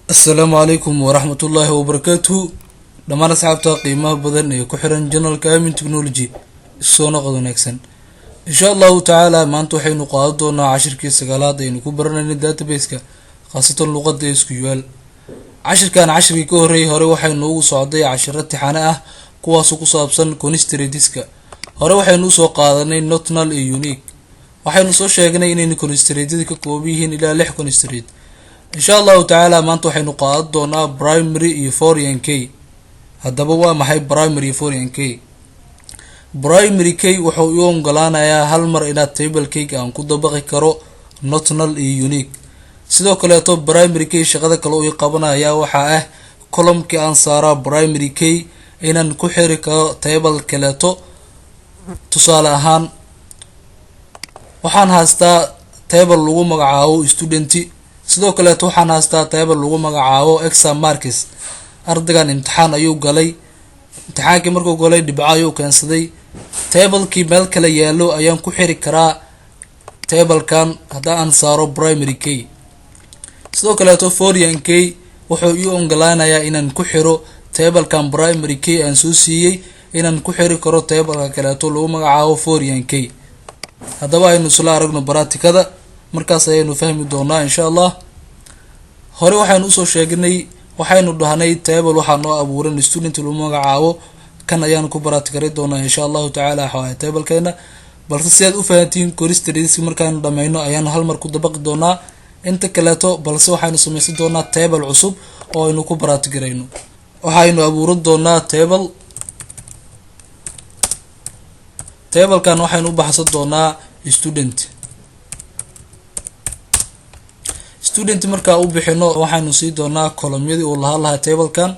السلام عليكم ورحمة الله وبركاته. دمان أصحابتا قيمة بدن كحرن جنرال كامين تكنولوجي الصونة قدون أكسن إن شاء الله تعالى ما أنتو حين قادونا 10 كيس سقالات كبرنا الداتابيسكا خاصة اللغة SQL 10 كان 10 كوري هوري waxay noogu socday 10 tixane ah kuwaas ku saabsan constraints-ka hore waxaynu soo qaadanay not null iyo unique waxaynu soo sheegnay inay constraints ka kooban yihiin ilaa 6 constraint إن شاء الله تعالى ما أنتو حين قادونا primary iyo foreign key haddaba waa maxay primary iyo foreign key primary key wuxuu u ogolaanayaa hal mar inaad table key aan ku dabaqi karo not null iyo unique sidoo kale primary key shaqada kale uu qabanaya waxa ah column-ki aan saaraa primary key inaan ku xiri karo table kaleeto tusaale ahaan waxaan haystaa table lagu magacaabo student sidoo kale waxaan haystaa table lagu magacaabo exam marks ardaygan imtixaan ayuu galay imtixaankii markuu galay dhibco ayuu keensaday table-kii meel kale yaalo ayaan ku xiri karaa table-kan haddii aan saaro primary key sidoo kale foreign key wuxuu ii ogolaanayaa inaan ku xiro table-kan primary key aan soo siiyay inaan ku xiri karo table-ka kaleeto lagu magacaabo foreign key haddaba aynu isla aragno baraatikada markaas ayaynu fahmi doonaa insha Allah hore waxaynu soo sheegnay waxaynu dhahnay table waxaan noo abuuran student lagu magacaabo kan ayaan ku baraatikari doonaa insha Allah taala xawaa table-keena balse si aad u fahantiin constraints markaan dhameeyno ayaan hal mar ku dabaqi doonaa inta kaleeto balse waxaynu sameeysan doonaa table cusub oo aynu ku baraatikirayno waxaynu abuuran doonaa table kan waxaynu u baxsan doonaa student marka u bixino waxaynu sii doonaa column-yadii uu lahaa table-kan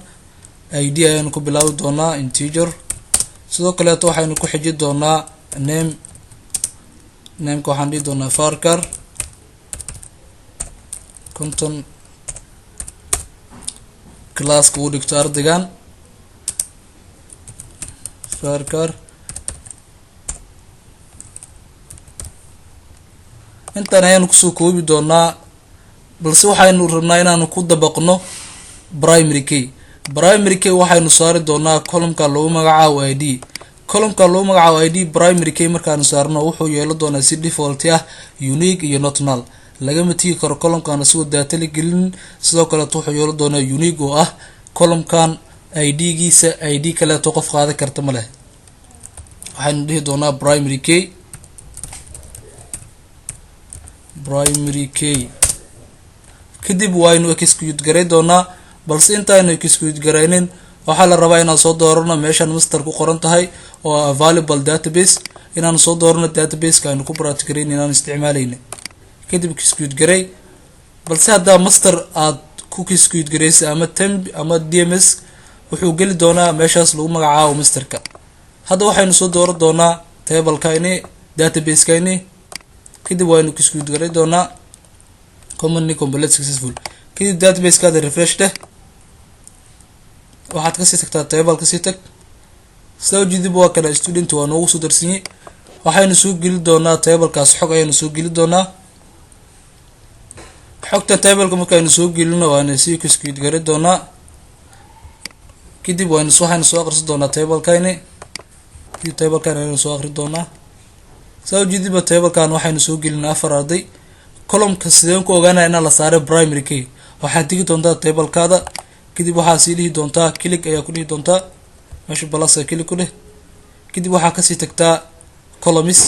id ayaynu ku bilaabi doonaa integer sidoo kale waxaynu ku xiji doonaa name-ka waxaan dhigi doonaa varchar content class-ka uu dhigto ardaygan varchar intaan ayaynu kusoo koobi doonaa balse waxaynu rabnaa inaanu ku dabaqno primary key waxaynu saari doonaa column-ka lagu magacaabo id column-ka lagu magacaabo id primary key markaanu saarno wuxuu yeelan doonaa si default ah unique iyo not null lagama tigi karo column-kan asigoo data la gelin sidoo kale wuxuu yeelan doonaa unique oo ah column-kan id-giisa id kaleeto qof qaadan karta ma leh waxaynu dhihi doonaa primary key kadib waynu execute garay doonaa balse intaanu execute garaynin waxaa la rabaa inaan soo doorano meeshan master ku qoran tahay oo available database inaan soo doorano database-ka aynu ku baraatikarayn inaan isticmaalayna kadib execute garay balse haddaa master aad ku execute garaysa ama temp ama dms wuxuu geli doonaa meeshaas lagu magacaabo masterka hadda waxaynu soo dooran doonaa table-kayni database-kayni kadib waynu execute garay doonaa command complete successful kadib database-kaada refresh deh waxaad kasii tagtaa table kasii tag soo jidib waa kana student waa noogu soo darsiiyay waxaynu soo geli doonaa table-kaas xog ayaynu soo geli doonaa xogta table-ka markaynu soo gelino waana sii execute garay doonaa kadib waxaynu soo akhrisan doonaa table-kayni ayaynu soo akhri doonaa soo jidib table-kan waxaynu soo gelinaa 4 arday column-ka sideen ku ogaanaa in la saaray primary key waxaad digi doontaa table-kaada kadib waxaad sii dhihi doontaa click ayaa ku dhihi doontaa meesha plus click ku dheh kadib waxaad kasii tagtaa columns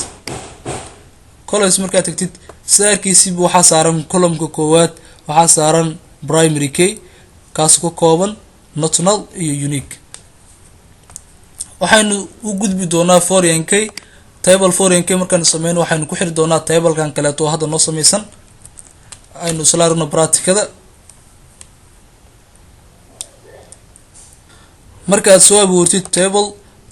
markaad tagtid saarkiisiba waxaa saaran column-ka koowaad waxaa saaran primary key kaas ku kooban not null iyo unique waxaynu u gudbi doonaa foreign key foreign key markaan sameyno waxaynu ku xiri doonaa table-kan kaleeto oo hadda noo sameysan aynu isla aragno practicada markaad soo abuurtid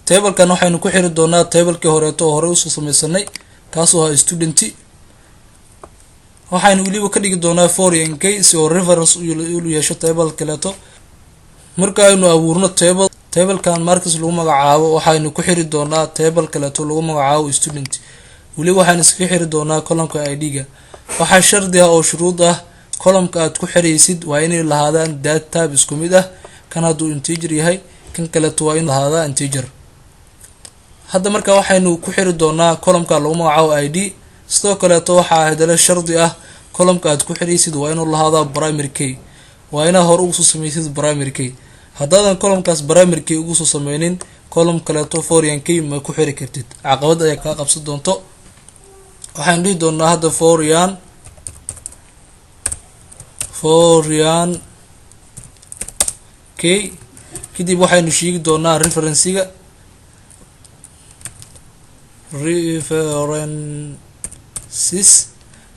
table-kan waxaynu ku xiri doonaa table-kii horeeto oo hore usoo sameysanay kaasoo ahaa student waxaynu weliba ka dhigi doonaa foreign key si oo reference u yeesho table kaleeto markaaynu abuurno table-kan markas lagu magacaabo waxaynu ku xiri doonaa table kaleeto lagu magacaabo student weli waxaynu iska xiri doonaa column-ka id-ga waxaa shardi ah oo shuruud ah columnka aad ku xiraysid waa inay lahaadaan data type isku mid ah, kan hadduu integer yahay kan kaleeto waa in lahaadaa integer. hadda marka waxaynu ku xiri doonaa columnka lagu magacaabo id. sidoo kaleeto waxaa hadala shardi ah columnka aad ku xiraysid waa inuu lahaadaa primary key, waa inaa hore ugu soo sameysid primary key. haddaadan columnkaas primary key ugu soo sameynin column kaleeto foreign key ma ku xiri kartid, caqabad ayaa kaa qabsan doonto. waxaan dhihi doonaa hadda foreign key, kadib waxaynu sheegi doonaa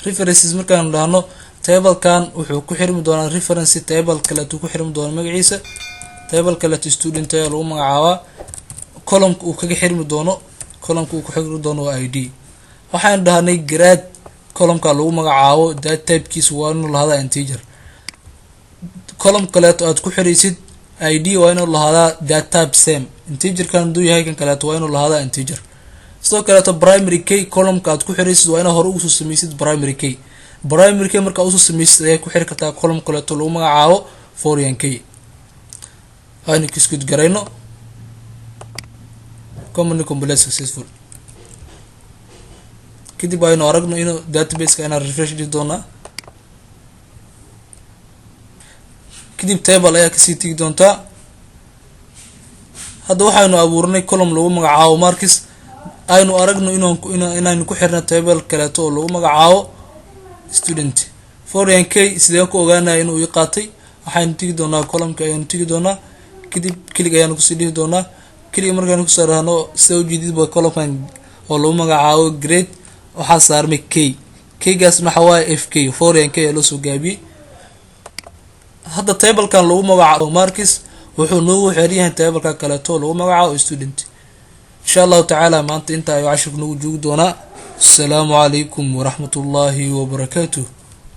references markaan dhahno tablekan wuxuu ku xirmi doonaa reference table kaleeto ku xirmi doona magaciisa, table kaleeto student ayaa lagu magacaabaa. columnka uu kaga xirmi doono waa id. waxaan dhahnay grade columnka lagu magacaabo data typekiisa waa inuu lahaadaa integer. column kaleeto aad ku xiraysid id waa inuu lahaadaa data type same, integerkan haduu yahay kan kaleeto waa inuu lahaadaa integer. sidoo kaleeto primary key columnka aad ku xiraysid waa inaa hore ugu soo sameysid primary key. primary key markaa usoo sameysid ayaa ku xiri kartaa column kaleeto lagu magacaabo foreign key. aynu execute garayno command complete successful. kadib aynu aragno inuu databaseka inaan refresh dhihi doonaa. kadib table ayaa kasii tegi doontaa. hadda waxaynu abuurnay column lagu magacaabo marks. aynu aragno inaynu ku xirna table kaleeto oo lagu magacaabo student. foreign key sidee ku ogaanaya inuu ii qaatay, waxaynu tegi doonaa columnka ayaynu tegi doonaa. kadib kelig ayaanu kusii dhihi doonaa. kelig markaanu kusoo rahno sida ujeedidba columnkan oo lagu magacaabo grade waxaa saarmay keygaasna waxa waaye fk, foreign key ayaa loo soo gaabiyey. hadda tablekan lagu magacaabo marks wuxuu noogu xeeryahay tableka kaleeto lagu magacaabo student. insha allahu tacaala maanta inta ayuu cashirku nagu joogi doonaa. asalaamu calaykum waraxmatullaahi wabarakaatuh.